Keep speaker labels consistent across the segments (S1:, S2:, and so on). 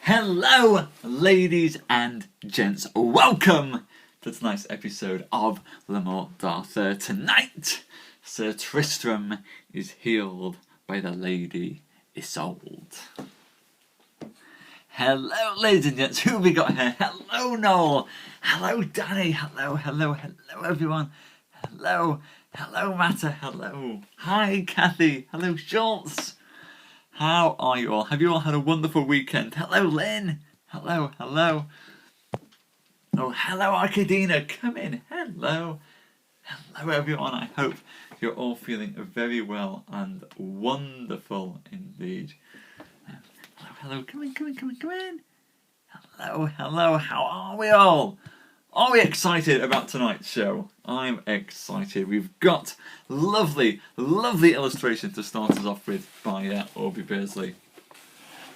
S1: Hello, ladies and gents. Welcome to tonight's episode of Morte. Tonight, Sir Tristram is healed by the Lady Isoud. Hello, ladies and gents. Who have we got here? Hello, Noel. Hello, Danny. Hello, everyone. Hello, Matta. Hello. Hi, Kathy. Hello, Schultz. How are you all? Have you all had a wonderful weekend? Hello, Lynn. Hello. Oh, hello, Arkadina. Come in. Hello, everyone. I hope you're all feeling very well and wonderful indeed. Hello. Come in. Hello. How are we all? Are we excited about tonight's show? I'm excited. We've got lovely illustration to start us off with by Orby Beardsley.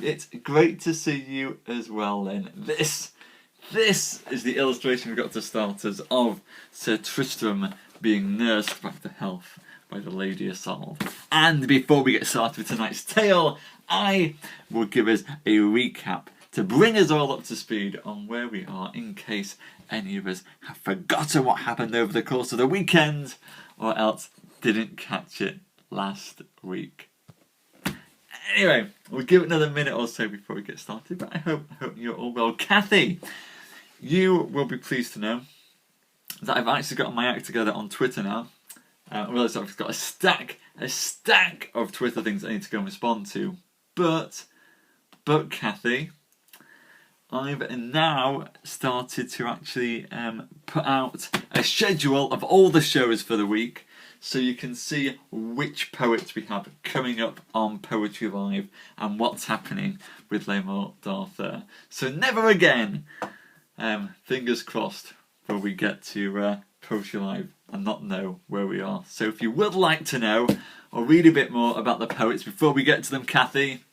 S1: It's great to see you as well, Lynn. This is the illustration we've got to start us of Sir Tristram being nursed back to health by the Lady Isoud. And before we get started with tonight's tale, I will give us a recap to bring us all up to speed on where we are in case any of us have forgotten what happened over the course of the weekend or else didn't catch it last week. Anyway, we'll give it another minute or so before we get started, but I hope you're all well. Kathy, you will be pleased to know that I've actually got my act together on Twitter now. I realise I've got a stack of Twitter things I need to go and respond to, but Kathy, I've now started to actually put out a schedule of all the shows for the week so you can see which poets we have coming up on Poetry Live and what's happening with Morte. So never again, fingers crossed, will we get to Poetry Live and not know where we are. So if you would like to know or read a bit more about the poets before we get to them, Kathy,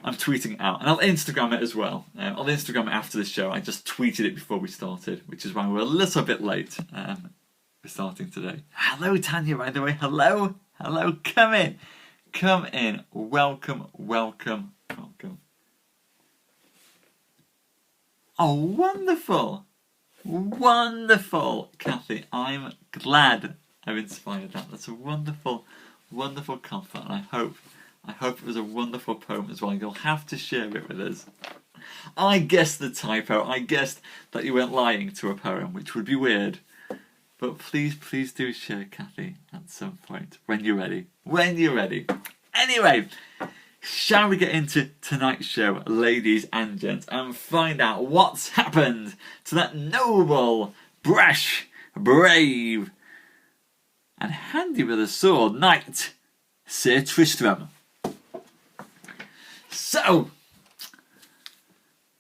S1: I'm tweeting it out, and I'll Instagram it as well. I'll Instagram it after the show. I just tweeted it before we started, which is why we're a little bit late. We're starting today. Hello, Tanya, by the way. Hello. Come in. Welcome. Oh, wonderful, Kathy. I'm glad I've inspired that. That's a wonderful compliment, and I hope it was a wonderful poem as well. You'll have to share it with us. I guessed the typo. I guessed that you weren't lying to a poem, which would be weird. But please do share, Kathy, at some point. When you're ready. Anyway, shall we get into tonight's show, ladies and gents, and find out what's happened to that noble, brash, brave, and handy with a sword knight, Sir Tristram. So,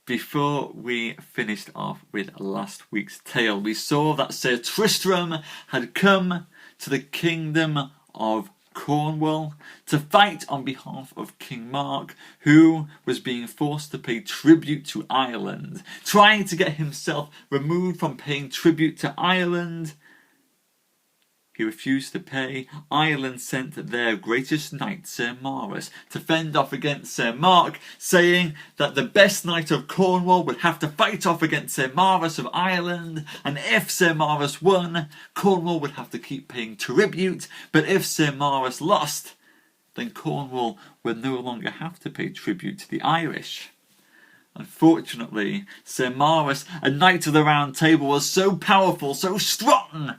S1: before we finished off with last week's tale, we saw that Sir Tristram had come to the kingdom of Cornwall to fight on behalf of King Mark, who was being forced to pay tribute to Ireland. Trying to get himself removed from paying tribute to Ireland, he refused to pay. Ireland sent their greatest knight, Sir Maurice, to fend off against Sir Mark, saying that the best knight of Cornwall would have to fight off against Sir Maurice of Ireland, and if Sir Maurice won, Cornwall would have to keep paying tribute, but if Sir Maurice lost, then Cornwall would no longer have to pay tribute to the Irish. Unfortunately, Sir Maurice, a knight of the Round Table, was so powerful, so strong,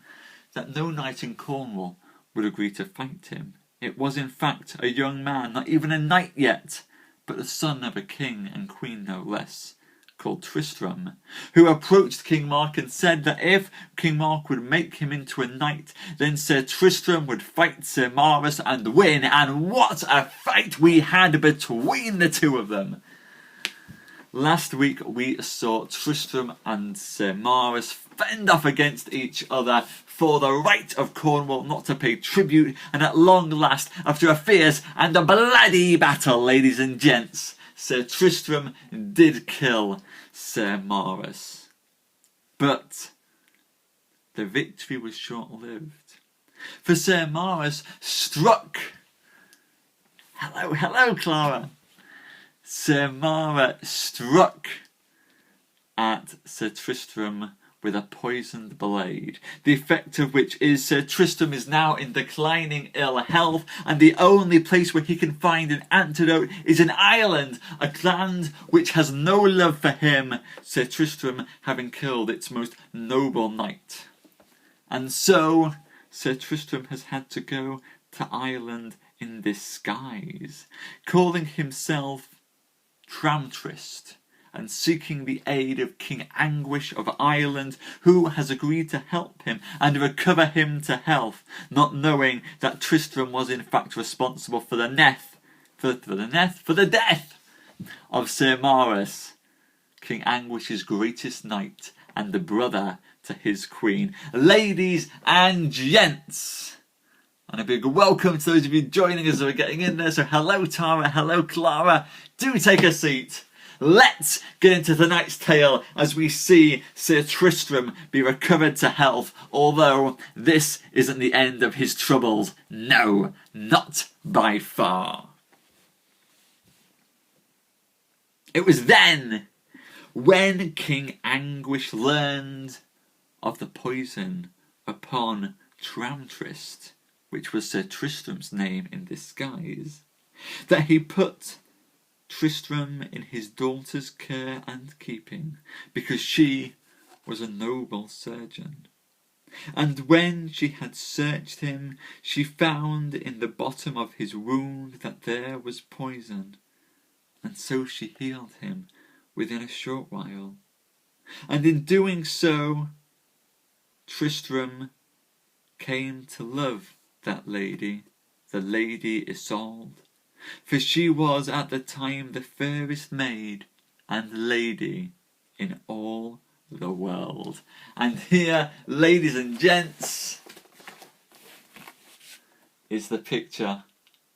S1: that no knight in Cornwall would agree to fight him. It was in fact a young man, not even a knight yet, but the son of a king and queen no less, called Tristram, who approached King Mark and said that if King Mark would make him into a knight, then Sir Tristram would fight Sir Maurice and win. And what a fight we had between the two of them! Last week we saw Tristram and Sir Maurice fend off against each other for the right of Cornwall not to pay tribute, and at long last, after a fierce and a bloody battle, ladies and gents, Sir Tristram did kill Sir Maurice. But the victory was short-lived, for Sir Maurice struck... Hello, Clara. Sir Mara struck at Sir Tristram with a poisoned blade, the effect of which is Sir Tristram is now in declining ill health, and the only place where he can find an antidote is an island, a land which has no love for him, Sir Tristram having killed its most noble knight. And so Sir Tristram has had to go to Ireland in disguise, calling himself Tramtrist, and seeking the aid of King Anguish of Ireland, who has agreed to help him and recover him to health, not knowing that Tristram was in fact responsible for the death of Sir Maurice, King Anguish's greatest knight and the brother to his queen. Ladies and gents, and a big welcome to those of you joining us who are getting in there. So hello Tara, hello Clara, do take a seat. Let's get into tonight's tale as we see Sir Tristram be recovered to health, although this isn't the end of his troubles. No, not by far. It was then when King Anguish learned of the poison upon Tramtrist, which was Sir Tristram's name in disguise, that he put Tristram in his daughter's care and keeping, because she was a noble surgeon. And when she had searched him, she found in the bottom of his wound that there was poison, and so she healed him within a short while. And in doing so, Tristram came to love that lady, the Lady Isoud, for she was at the time the fairest maid and lady in all the world. And here, ladies and gents, is the picture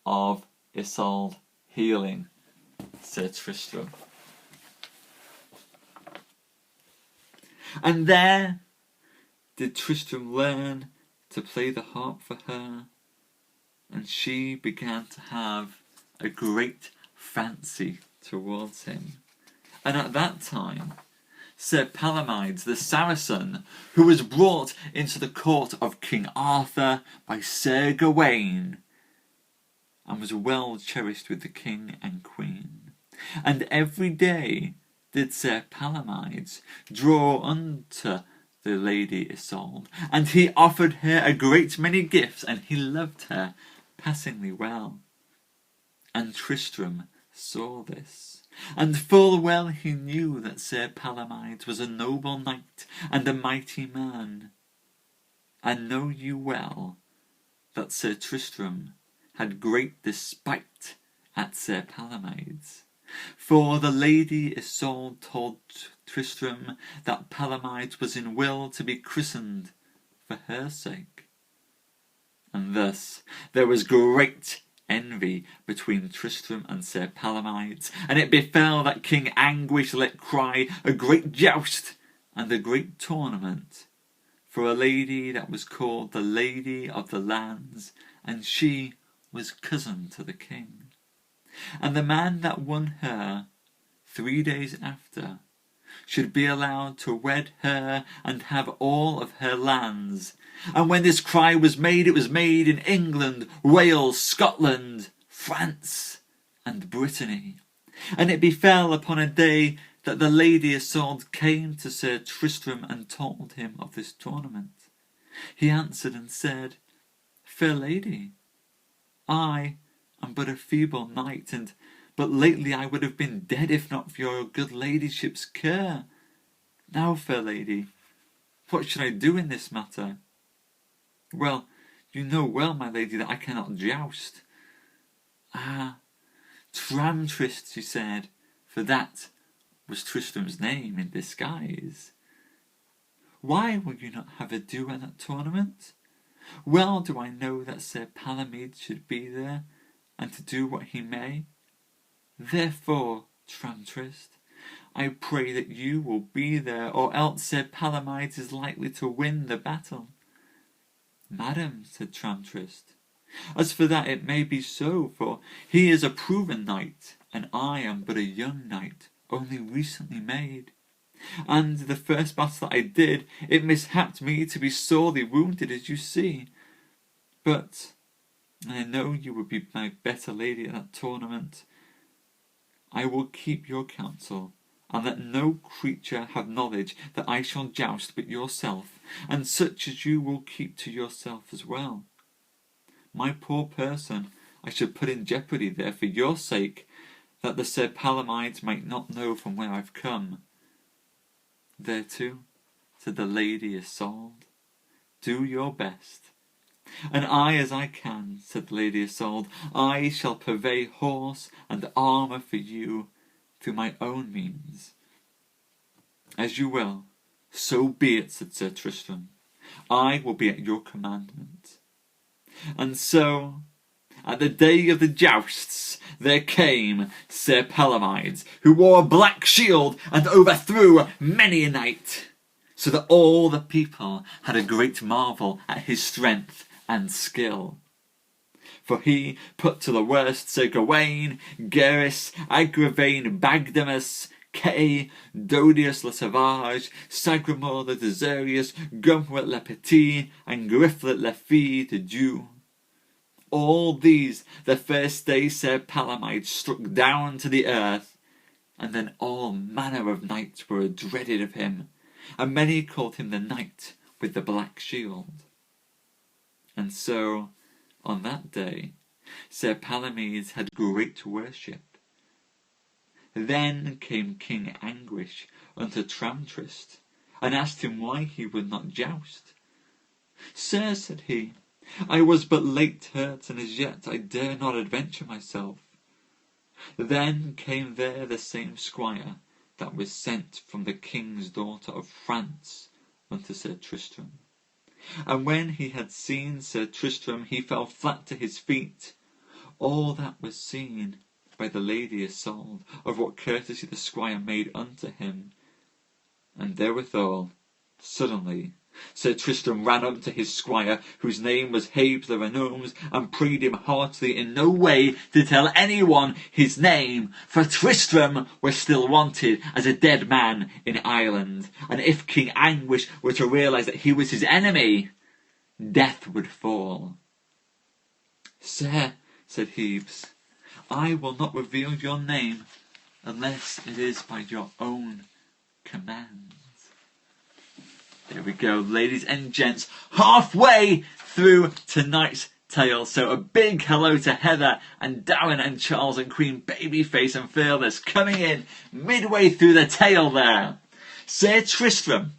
S1: of Isoud healing Sir Tristram. And there did Tristram learn to play the harp for her, and she began to have a great fancy towards him. And at that time, Sir Palomides the Saracen, who was brought into the court of King Arthur by Sir Gawain, and was well cherished with the king and queen. And every day did Sir Palomides draw unto the Lady Isoud, and he offered her a great many gifts, and he loved her passingly well. And Tristram saw this, and full well he knew that Sir Palomides was a noble knight and a mighty man. And know you well that Sir Tristram had great despite at Sir Palomides, for the Lady Isoud told Tristram that Palomides was in will to be christened for her sake. And thus there was great envy between Tristram and Sir Palomides, and it befell that King Anguish let cry a great joust and a great tournament for a lady that was called the Lady of the Lands, and she was cousin to the king. And the man that won her 3 days after should be allowed to wed her and have all of her lands. And when this cry was made, it was made in England, Wales, Scotland, France, and Brittany. And it befell upon a day that the Lady Isoud came to Sir Tristram and told him of this tournament. He answered and said, "Fair lady, I am but a feeble knight, but lately I would have been dead if not for your good ladyship's care. Now, fair lady, what should I do in this matter?" "Well, you know well, my lady, that I cannot joust." "Ah, Tramtrist," she said, for that was Tristram's name in disguise. "Why will you not have a do at that tournament? Well do I know that Sir Palomides should be there, and to do what he may. Therefore, Tramtrist, I pray that you will be there, or else Sir Palomides is likely to win the battle." "Madam," said Tramtrist, "as for that it may be so, for he is a proven knight, and I am but a young knight, only recently made. And the first battle that I did, it mishapped me to be sorely wounded, as you see. But I know you would be my better lady at that tournament. I will keep your counsel, and let no creature have knowledge that I shall joust but yourself, and such as you will keep to yourself as well. My poor person I should put in jeopardy there for your sake, that the Sir Palamides might not know from where I've come. Thereto, said the Lady Isoud, do your best. And I, as I can, said the Lady Isoud, I shall purvey horse and armour for you through my own means. As you will, so be it, said Sir Tristram. I will be at your commandment. And so, at the day of the jousts, there came Sir Palamides, who wore a black shield and overthrew many a knight, so that all the people had a great marvel at his strength and skill. For he put to the worst Sir Gawain, Geras, Agravain, Bagdamus, Kay, Dodius le Sauvage, Sagramore le Desirius, Gumfret le Petit, and Griflet le Fille de Dieu. All these the first day Sir Palamides struck down to the earth, and then all manner of knights were dreaded of him, and many called him the knight with the black shield. And so, on that day, Sir Palamides had great worship. Then came King Anguish unto Tramtrist, and asked him why he would not joust. Sir, said he, I was but late hurt, and as yet I dare not adventure myself. Then came there the same squire that was sent from the king's daughter of France unto Sir Tristram. And when he had seen Sir Tristram, he fell flat to his feet. All that was seen by the Lady Isoud, of what courtesy the squire made unto him. And therewithal, suddenly, Sir Tristram ran up to his squire, whose name was Habes le Renomes, and prayed him heartily in no way to tell anyone his name, for Tristram was still wanted as a dead man in Ireland, and if King Anguish were to realise that he was his enemy, death would fall. Sir, said Hebes, I will not reveal your name unless it is by your own command. There we go, ladies and gents, halfway through tonight's tale. So a big hello to Heather and Darren and Charles and Queen Babyface and Fearless coming in midway through the tale there. Sir Tristram,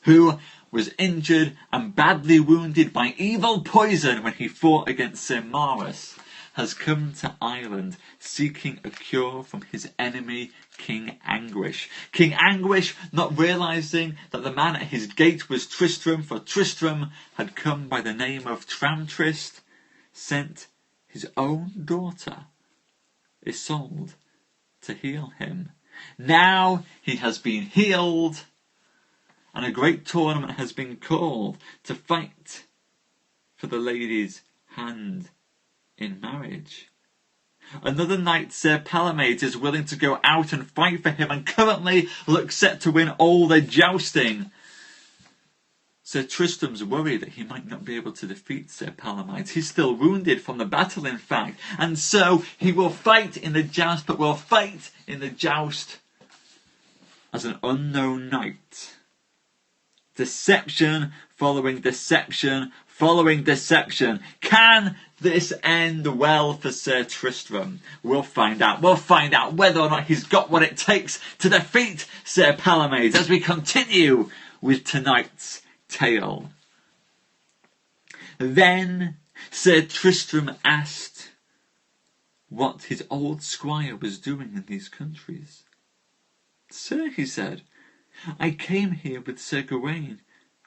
S1: who was injured and badly wounded by evil poison when he fought against Sir Maurice, has come to Ireland seeking a cure from his enemy King Anguish. King Anguish, not realising that the man at his gate was Tristram, for Tristram had come by the name of Tramtrist, sent his own daughter, Isoud, to heal him. Now he has been healed, and a great tournament has been called to fight for the lady's hand in marriage. Another knight, Sir Palamides, is willing to go out and fight for him, and currently looks set to win all the jousting. Sir Tristram's worried that he might not be able to defeat Sir Palamides. He's still wounded from the battle, in fact, and so he will fight in the joust, but will fight in the joust as an unknown knight. Deception following deception following deception. Can this end well for Sir Tristram? We'll find out. We'll find out whether or not he's got what it takes to defeat Sir Palamides as we continue with tonight's tale. Then Sir Tristram asked what his old squire was doing in these countries. Sir, he said, I came here with Sir Gawain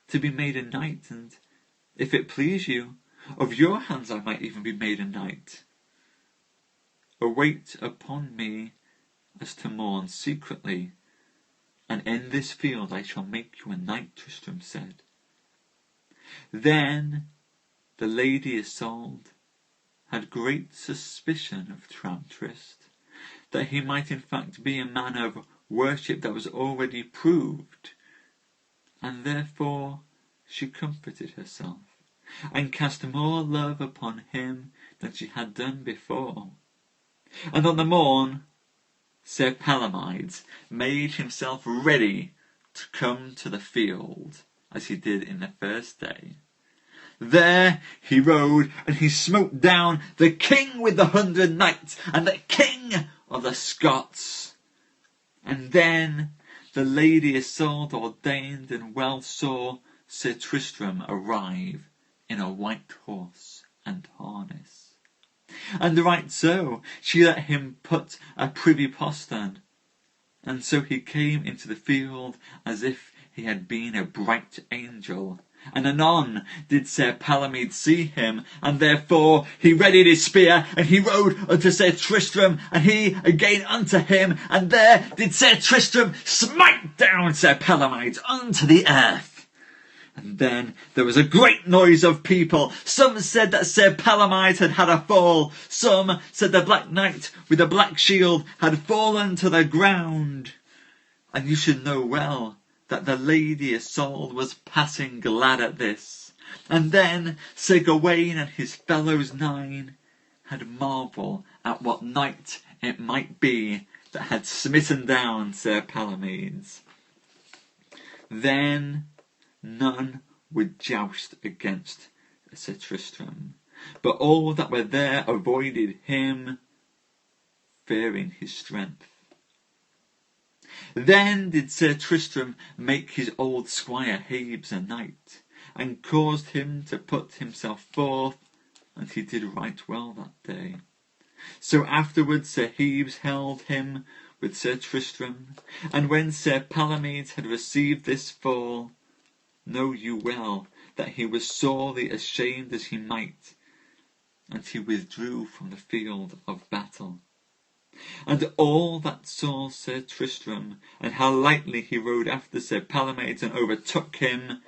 S1: to be made a knight, and if it please you, of your hands I might even be made a knight. Await upon me as to mourn secretly, and in this field I shall make you a knight, Tristram said. Then the Lady Isoud had great suspicion of Tramtrist, that he might in fact be a man of worship that was already proved. And therefore she comforted herself, and cast more love upon him than she had done before. And on the morn Sir Palomides made himself ready to come to the field, as he did in the first day. There he rode, and he smote down the king with the 100 knights, and the king of the Scots. And then the Lady Isoud ordained and well saw Sir Tristram arrive in a white horse and harness. And right so she let him put a privy postern, and so he came into the field as if he had been a bright angel. And anon did Sir Palomides see him, and therefore he readied his spear, and he rode unto Sir Tristram, and he again unto him, and there did Sir Tristram smite down Sir Palomides unto the earth. And then there was a great noise of people. Some said that Sir Palomides had had a fall. Some said the Black Knight with the black shield had fallen to the ground. And you should know well that the Lady Isoud was passing glad at this. And then Sir Gawain and his fellows 9 had marvel at what knight it might be that had smitten down Sir Palomides. Then none would joust against Sir Tristram, but all that were there avoided him, fearing his strength. Then did Sir Tristram make his old squire Habes a knight, and caused him to put himself forth, and he did right well that day. So afterwards Sir Habes held him with Sir Tristram, and when Sir Palomides had received this fall, know you well that he was sorely ashamed as he might, and he withdrew from the field of battle. And all that saw Sir Tristram, and how lightly he rode after Sir Palomides and overtook him,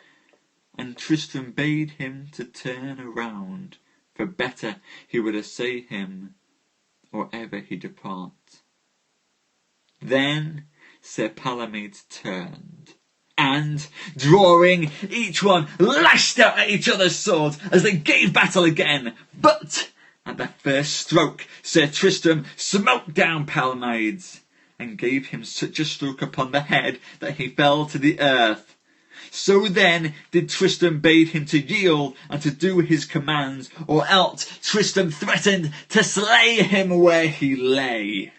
S1: and Tristram bade him to turn around, for better he would assay him, or ever he depart. Then Sir Palomides turned, and, drawing, each one lashed out at each other's swords as they gave battle again. But at the first stroke Sir Tristram smote down Palomides, and gave him such a stroke upon the head that he fell to the earth. So then did Tristram bade him to yield and to do his commands, or else Tristram threatened to slay him where he lay.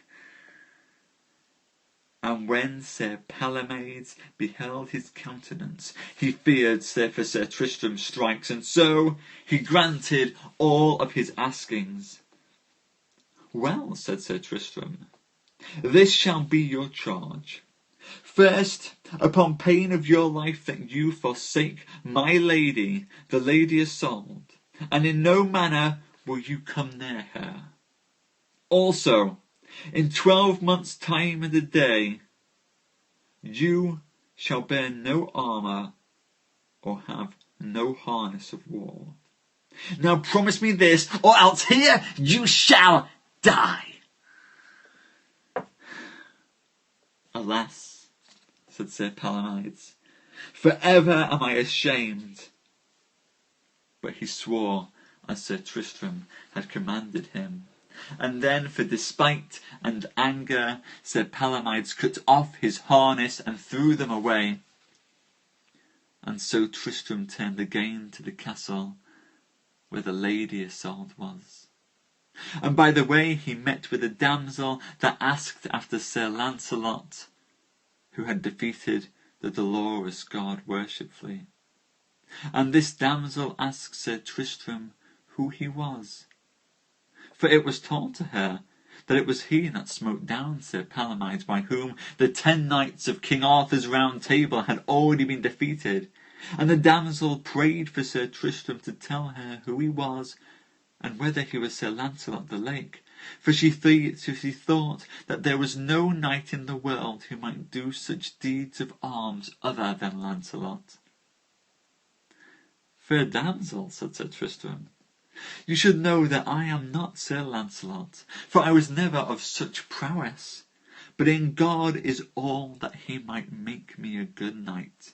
S1: And when Sir Palomides beheld his countenance, he feared for Sir Tristram's strikes, and so he granted all of his askings. Well, said Sir Tristram, this shall be your charge. First, upon pain of your life, that you forsake my lady, the Lady Isoud, and in no manner will you come near her. Also, in 12 months' time and a day, you shall bear no armour or have no harness of war. Now promise me this, or else here you shall die. Alas, said Sir Palomides, for ever am I ashamed. But he swore as Sir Tristram had commanded him. And then, for despite and anger, Sir Palomides cut off his harness and threw them away. And so Tristram turned again to the castle where the Lady Isoud was. And by the way he met with a damsel that asked after Sir Lancelot, who had defeated the dolorous god worshipfully. And this damsel asked Sir Tristram who he was. For it was told to her that it was he that smote down Sir Palomides, by whom the 10 knights of King Arthur's Round Table had already been defeated. And the damsel prayed for Sir Tristram to tell her who he was, and whether he was Sir Lancelot the Lake, for she thought that there was no knight in the world who might do such deeds of arms other than Lancelot. Fair damsel, said Sir Tristram, You should know that I am not Sir Lancelot, for I was never of such prowess. But in God is all that he might make me a good knight,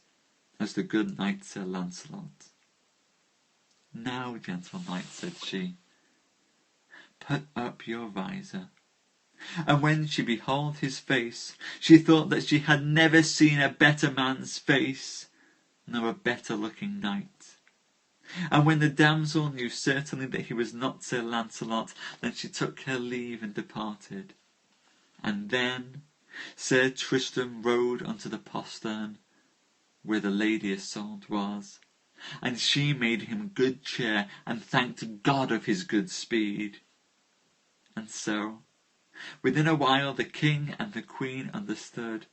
S1: as the good knight Sir Lancelot. Now, gentle knight, said she, put up your visor. And when she beheld his face, she thought that she had never seen a better man's face, nor a better looking knight. And when the damsel knew certainly that he was not Sir Lancelot, then she took her leave and departed. And then Sir Tristram rode unto the postern, where the Lady Isoud was, and she made him good cheer, and thanked God of his good speed. And so, within a while, the king and the queen understood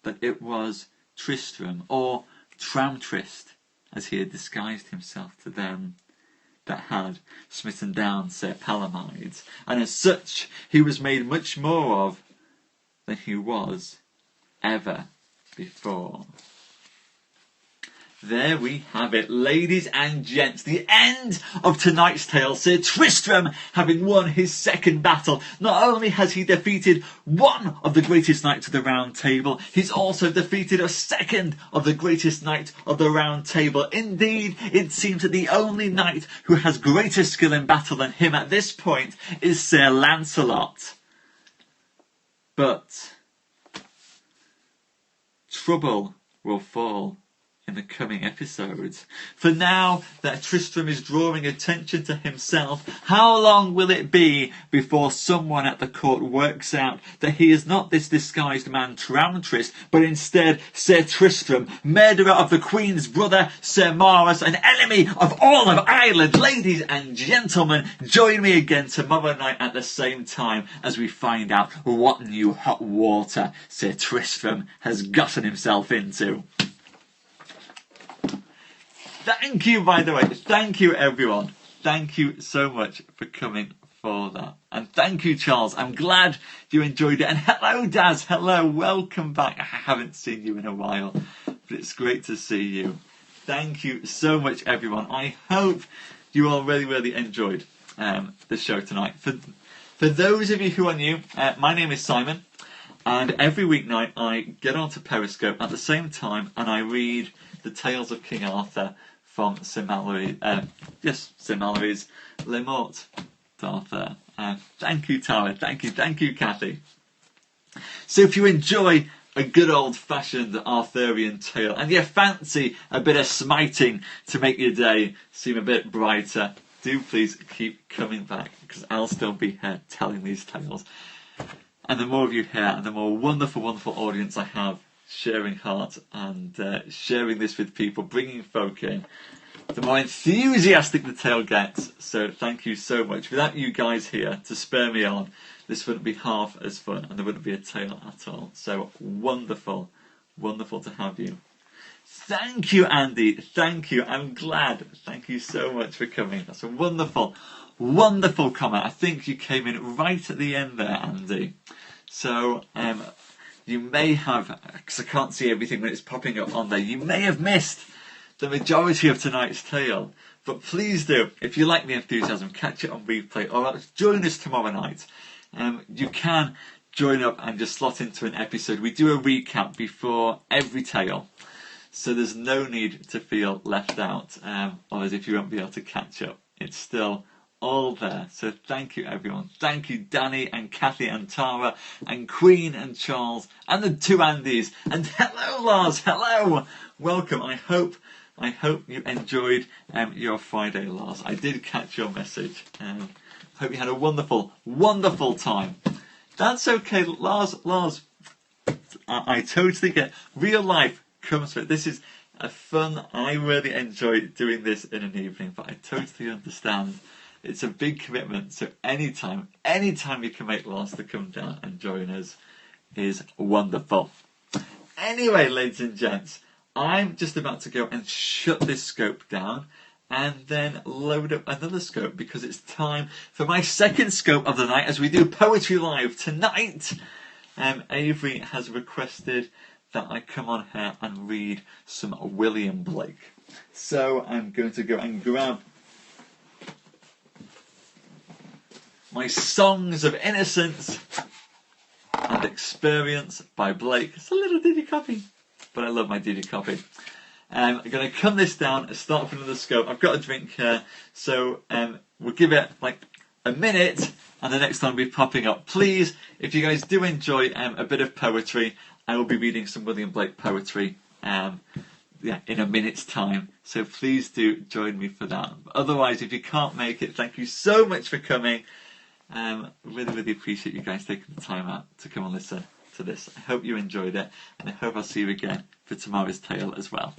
S1: that it was Tristram, or Tramtrist, as he had disguised himself to them, that had smitten down Sir Palomides, and as such he was made much more of than he was ever before. There we have it, ladies and gents, the end of tonight's tale. Sir Tristram, having won his second battle, not only has he defeated one of the greatest knights of the Round Table, he's also defeated a second of the greatest knight of the Round Table. Indeed, it seems that the only knight who has greater skill in battle than him at this point is Sir Lancelot. But trouble will fall in the coming episodes. For now that Tristram is drawing attention to himself, how long will it be before someone at the court works out that he is not this disguised man Tramtrist, but instead Sir Tristram, murderer of the Queen's brother Sir Maurus, an enemy of all of Ireland? Ladies and gentlemen, join me again tomorrow night at the same time as we find out what new hot water Sir Tristram has gotten himself into. Thank you, by the way. Thank you, everyone. Thank you so much for coming for that. And thank you, Charles. I'm glad you enjoyed it. And hello, Daz. Hello. Welcome back. I haven't seen you in a while, but it's great to see you. Thank you so much, everyone. I hope you all really, really enjoyed the show tonight. For those of you who are new, my name is Simon. And every weeknight I get onto Periscope at the same time and I read the Tales of King Arthur from Sir Mallory's Le Morte d'Arthur. Thank you, Tara. Thank you, Kathy. So if you enjoy a good old-fashioned Arthurian tale and you fancy a bit of smiting to make your day seem a bit brighter, do please keep coming back, because I'll still be here telling these tales. And the more of you here, and the more wonderful, wonderful audience I have sharing heart and sharing this with people, bringing folk in, the more enthusiastic the tale gets. So thank you so much. Without you guys here to spur me on, this wouldn't be half as fun and there wouldn't be a tale at all. So wonderful, wonderful to have you. Thank you, Andy. Thank you. I'm glad. Thank you so much for coming. That's a wonderful, wonderful comment. I think you came in right at the end there, Andy. So you may have, because I can't see everything when it's popping up on there, you may have missed the majority of tonight's tale. But please do, if you like the enthusiasm, catch it on replay or else join us tomorrow night. You can join up and just slot into an episode. We do a recap before every tale, so there's no need to feel left out or as if you won't be able to catch up. It's still all there. So thank you, everyone. Thank you, Danny and Kathy and Tara and Queen and Charles and the two Andys. And hello, Lars. Hello. Welcome. I hope you enjoyed your Friday, Lars. I did catch your message. Hope you had a wonderful, wonderful time. That's okay, Lars. I totally get real life comes from it. This is a fun. I really enjoy doing this in an evening, but I totally understand. It's a big commitment, so anytime you can make Lars to come down and join us is wonderful. Anyway, ladies and gents, I'm just about to go and shut this scope down and then load up another scope because it's time for my second scope of the night as we do Poetry Live tonight. Avery has requested that I come on here and read some William Blake. So I'm going to go and grab My Songs of Innocence and Experience by Blake. It's a little ditty copy, but I love my ditty copy. I'm going to come this down and start with another scope. I've got a drink here, so we'll give it like a minute, and the next time will be popping up. Please, if you guys do enjoy a bit of poetry, I will be reading some William Blake poetry in a minute's time. So please do join me for that. Otherwise, if you can't make it, thank you so much for coming. Really appreciate you guys taking the time out to come and listen to this. I hope you enjoyed it, and I hope I'll see you again for tomorrow's tale as well.